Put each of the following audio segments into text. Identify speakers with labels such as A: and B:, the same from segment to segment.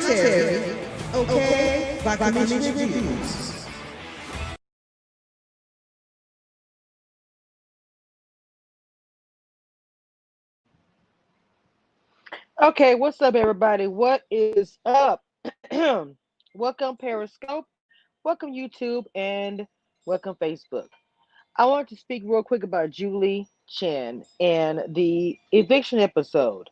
A: commentary, okay, by Commissioner Reviews.
B: Okay, what's up, everybody? What is up? Welcome, Periscope. Welcome, YouTube, and welcome, Facebook. I want to speak real quick about Julie Chen and the eviction episode.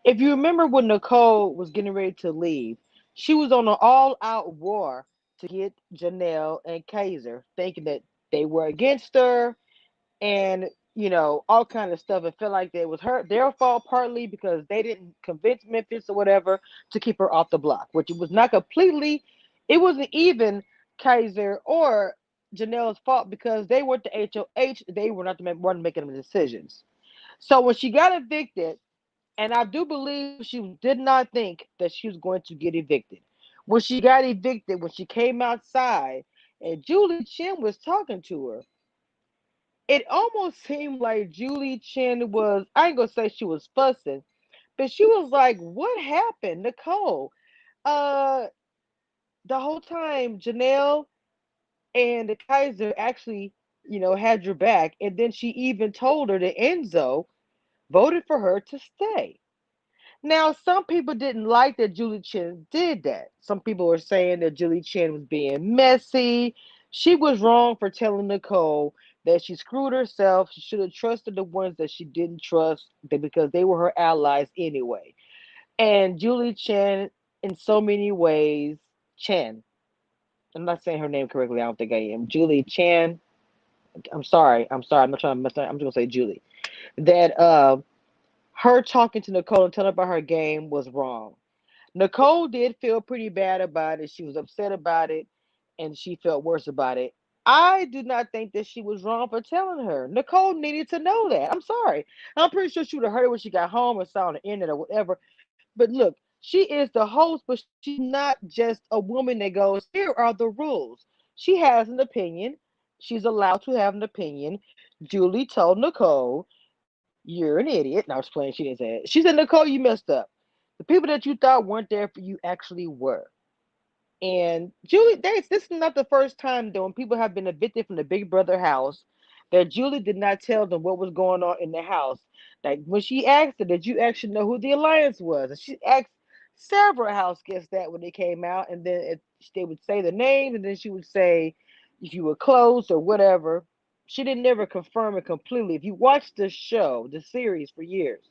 B: If you remember when Nicole was getting ready to leave, she was on an all out war to get Janelle and Kaiser, thinking that they were against her and all kind of stuff. It felt like it was their fault partly because they didn't convince Memphis or whatever to keep her off the block, which it was not completely. It wasn't even Kaiser or Janelle's fault because they weren't the HOH. They were not the one making the decisions. So when she got evicted, and I do believe she did not think that she was going to get evicted. When she got evicted, when she came outside, and Julie Chen was talking to her, it almost seemed like Julie Chen was, I ain't gonna say she was fussing, but she was like, what happened, Nicole? Uh, the whole time Janelle and the Kaiser actually, had your back. And then she even told her that Enzo voted for her to stay. Now, some people didn't like that Julie Chen did that. Some people were saying that Julie Chen was being messy. She was wrong for telling Nicole that she screwed herself. She should have trusted the ones that she didn't trust because they were her allies anyway. And Julie Chen, in so many ways, Chen. I'm not saying her name correctly. I don't think I am. Julie Chen. I'm sorry. I'm sorry. I'm not trying to mess up. I'm just gonna say Julie. That her talking to Nicole and telling her about her game was wrong. Nicole did feel pretty bad about it. She was upset about it and she felt worse about it. I do not think that she was wrong for telling her. Nicole needed to know that. I'm sorry. I'm pretty sure she would have heard it when she got home or saw on the internet or whatever. But look, she is the host, but she's not just a woman that goes, here are the rules. She has an opinion. She's allowed to have an opinion. Julie told Nicole, you're an idiot. No, I was playing. She didn't say it. She said, Nicole, you messed up. The people that you thought weren't there for you actually were. And Julie, this is not the first time though when people have been evicted from the Big Brother house that Julie did not tell them what was going on in the house. Like when she asked her, did you actually know who the alliance was? And she asked several house guests that when they came out, and then they would say the names, and then she would say if you were close or whatever. She didn't never confirm it completely. If you watch the show, the series for years,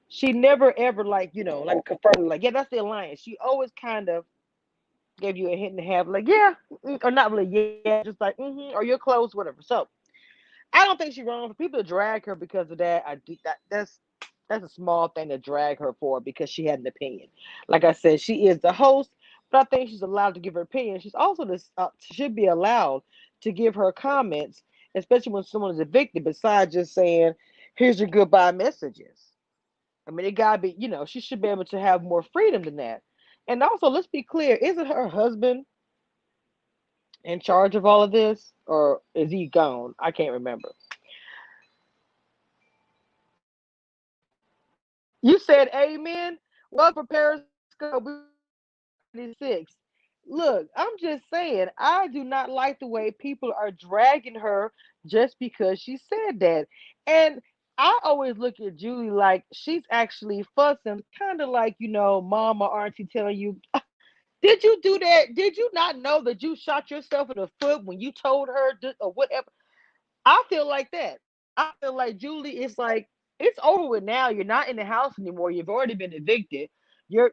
B: she never ever like confirmed like, yeah, that's the alliance. She always kind of gave you a hint and a half, like, yeah, or not really, yeah, just like, or you're close, whatever. So I don't think she's wrong for people to drag her because of that. I do that's a small thing to drag her for because she had an opinion. Like I said, she is the host, but I think she's allowed to give her opinion. She's also should be allowed to give her comments, especially when someone is evicted. Besides just saying, "Here's your goodbye messages." I mean, it gotta be, she should be able to have more freedom than that. And also, let's be clear: isn't her husband in charge of all of this, or is he gone? I can't remember. You said amen. Welcome, Periscope. We 96. Look, I'm just saying, I do not like the way people are dragging her just because she said that. And I always look at Julie like she's actually fussing, kind of like, mom or auntie telling you, did you do that? Did you not know that you shot yourself in the foot when you told her or whatever? I feel like that. I feel like Julie is like, it's over with now. You're not in the house anymore. You've already been evicted.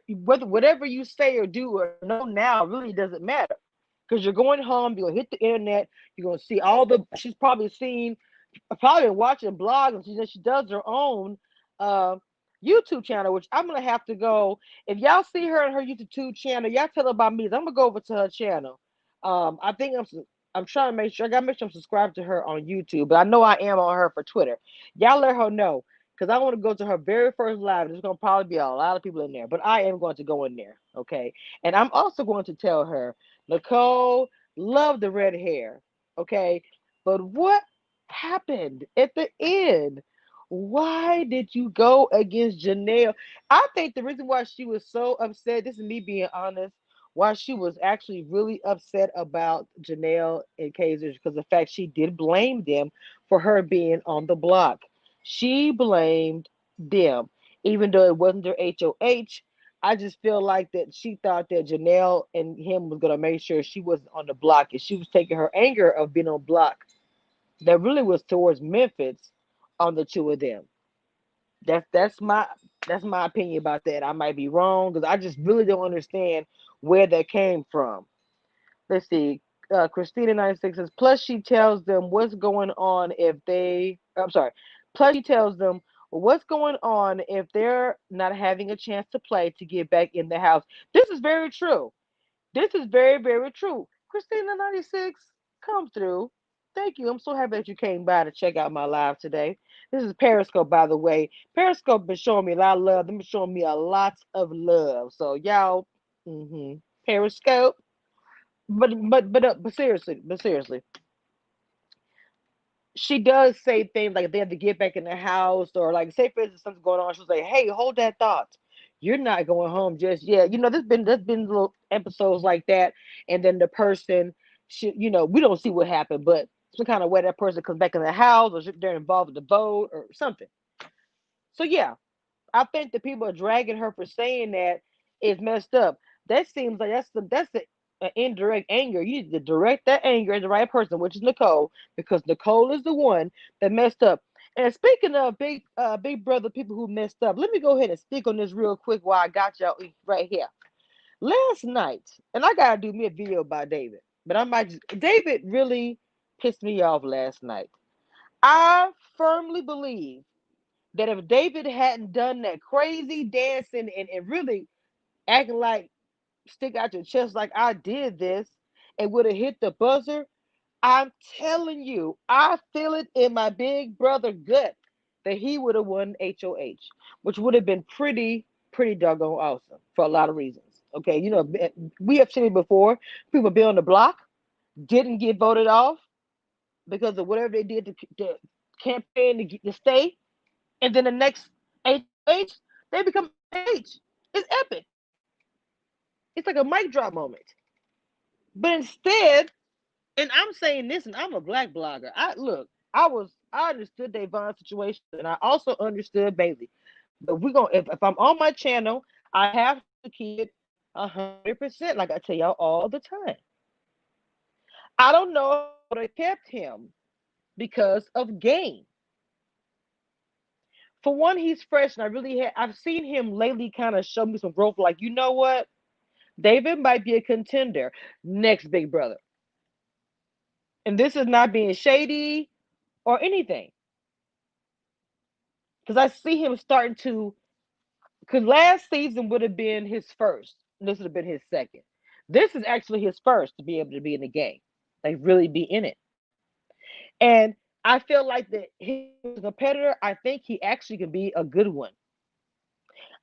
B: Whatever you say or do or know now really doesn't matter. Because you're going home, you're gonna hit the internet, you're gonna see all the she's probably been watching blogs, and she does her own uh YouTube channel, which I'm gonna have to go. If y'all see her on her YouTube channel, y'all tell her about me. I'm gonna go over to her channel. I think I'm trying to make sure I gotta make sure I'm subscribed to her on YouTube, but I know I am on her for Twitter. Y'all let her know because I want to go to her very first live. There's gonna probably be a lot of people in there, but I am going to go in there, okay? And I'm also going to tell her, Nicole, love the red hair, okay? But what happened at the end? Why did you go against Janelle? I think the reason why she was so upset, this is me being honest, why she was actually really upset about Janelle and Kaiser because the fact she did blame them for her being on the block. She blamed them, even though it wasn't their HOH. I just feel like that she thought that Janelle and him was gonna make sure she wasn't on the block, and she was taking her anger of being on block that really was towards Memphis on the two of them. That's my that's my opinion about that. I might be wrong because I just really don't understand where that came from. Let's see. Christina 96 says, plus she tells them what's going on if they, I'm sorry, plus she tells them what's going on if they're not having a chance to play to get back in the house. This is very true. This is very, very true. Christina 96, come through. Thank you. I'm so happy that you came by to check out my live today. This is Periscope, by the way. Periscope been showing me a lot of love. They've been showing me a lot of love. So y'all, Periscope. But seriously, she does say things like they have to get back in the house, or like say for instance something's going on, she'll say, "Hey, hold that thought. You're not going home just yet." There's been little episodes like that, and then the person should, we don't see what happened, but some kind of way that person comes back in the house, or they're involved with the vote or something. So yeah, I think the people are dragging her for saying that is messed up. That seems like an indirect anger. You need to direct that anger at the right person, which is Nicole, because Nicole is the one that messed up. And speaking of big brother people who messed up, let me go ahead and speak on this real quick while I got y'all right here. Last night, and I gotta do me a video about David, but David really pissed me off last night. I firmly believe that if David hadn't done that crazy dancing and really acting like stick out your chest like I did this and would have hit the buzzer, I'm telling you, I feel it in my big brother gut that he would have won HOH, which would have been pretty doggone awesome for a lot of reasons. Okay, we have seen it before. People be on the block, didn't get voted off because of whatever they did to campaign to stay, and then the next HOH, they become HOH. It's epic. It's like a mic drop moment. But instead, and I'm saying this, and I'm a black blogger. I understood Davon's situation, and I also understood Bailey. But if I'm on my channel, I have to keep it 100%, like I tell y'all all the time. I don't know if I would have kept him because of game. For one, he's fresh, and I've seen him lately kind of show me some growth. Like, you know what? David might be a contender next Big Brother. And this is not being shady or anything. Because I see him starting to, because last season would have been his first. This would have been his second. This is actually his first to be able to be in the game, like really be in it. And I feel like that he was a competitor. I think he actually can be a good one.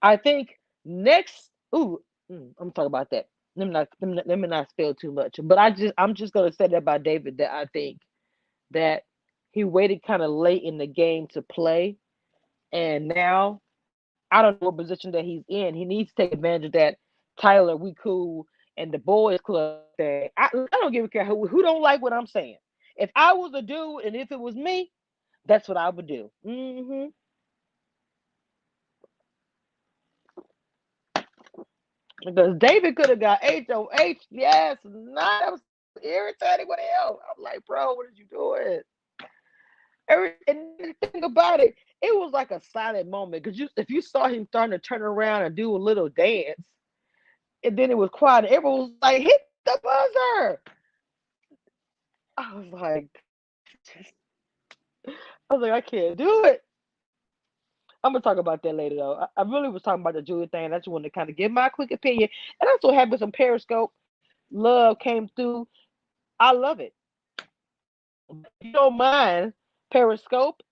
B: I think next, I'm talking about that. Let me not spill too much. But I'm just gonna say that about David, that I think that he waited kind of late in the game to play, and now I don't know what position that he's in. He needs to take advantage of that. Tyler, we cool, and the boys club thing. I don't give a care who don't like what I'm saying. If I was a dude and if it was me, that's what I would do. Because David could have got HOH. Yes, not. That was irritating with him. I'm like, bro, what are you doing? And the thing about it, it was like a silent moment because if you saw him starting to turn around and do a little dance, and then it was quiet, and everyone was like, "Hit the buzzer!" I was like, I can't do it. I'm gonna talk about that later though. I really was talking about the Julie thing. I just wanted to kind of give my quick opinion, and I'm so happy some Periscope love came through. I love it. If you don't mind Periscope,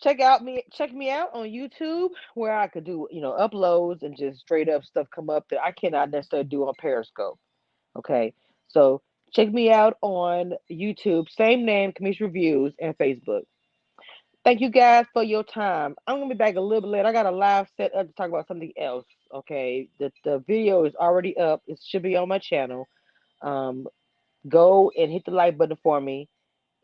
B: check me out on YouTube where I could do uploads and just straight up stuff come up that I cannot necessarily do on Periscope. Okay, so check me out on YouTube, same name, Kamish Reviews, and Facebook. Thank you guys for your time. I'm gonna be back a little bit later. I got a live set up to talk about something else. Okay, the video is already up. It should be on my channel. Um, go and hit the like button for me,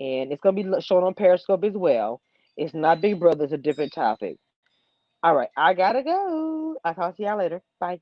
B: and it's gonna be shown on Periscope as well. It's not Big Brother; it's a different topic. All right, I gotta go. I'll talk to y'all later. Bye.